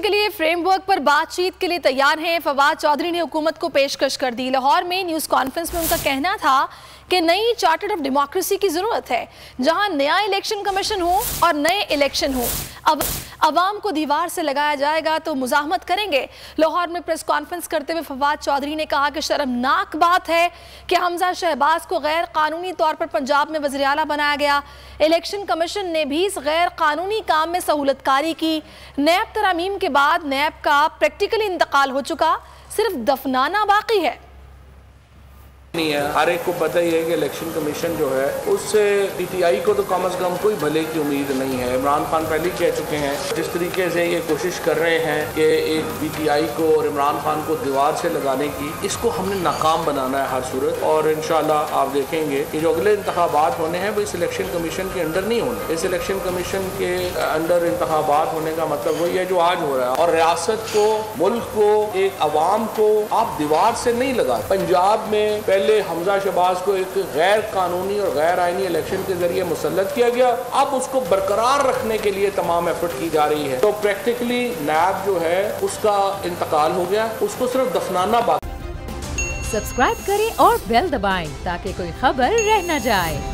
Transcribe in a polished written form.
के लिए फ्रेमवर्क पर बातचीत के लिए तैयार हैं। फवाद चौधरी ने हुकूमत को पेशकश कर दी। लाहौर में न्यूज़ कॉन्फ्रेंस में उनका कहना था कि नई चार्टर ऑफ डेमोक्रेसी की जरूरत है, जहां नया इलेक्शन कमीशन हो और नए इलेक्शन हो। अब अवाम को दीवार से लगाया जाएगा तो मुजाहमत करेंगे। लाहौर में प्रेस कॉन्फ्रेंस करते हुए फवाद चौधरी ने कहा कि शर्मनाक बात है कि हमजा शहबाज को गैर कानूनी तौर पर पंजाब में वज़ीर आला बनाया गया। इलेक्शन कमीशन ने भी इस गैर कानूनी काम में सहूलतकारी की। नैब तरामीम के बाद नैब का प्रैक्टिकली इंतकाल हो चुका, सिर्फ दफनाना बाकी है। नहीं है, हर एक को पता ही है कि इलेक्शन कमीशन जो है उससे पीटीआई को तो कम अज़ कम कोई भले की उम्मीद नहीं है। इमरान खान पहले ही कह चुके हैं, जिस तरीके से ये कोशिश कर रहे हैं कि एक पीटीआई को और इमरान खान को दीवार से लगाने की, इसको हमने नाकाम बनाना है हर सूरत। और इंशाल्लाह आप देखेंगे कि जो अगले इंतखाबात होने हैं वो इस इलेक्शन कमीशन के अंडर नहीं होने। इस इलेक्शन कमीशन के अंडर इंतखाबात होने का मतलब वही है जो आज हो रहा है। और रियासत को, मुल्क को, एक अवाम को आप दीवार से नहीं लगा। पंजाब में पहले हमजा शहबाज को एक गैर कानूनी और गैर आईनी इलेक्शन के जरिए मुसल्लत किया गया, अब उसको बरकरार रखने के लिए तमाम एफर्ट की जा रही है। तो प्रैक्टिकली नैब जो है उसका इंतकाल हो गया, उसको सिर्फ दफनाना बाकी। सब्सक्राइब करें और बेल दबाएं ताकि कोई खबर रह न जाए।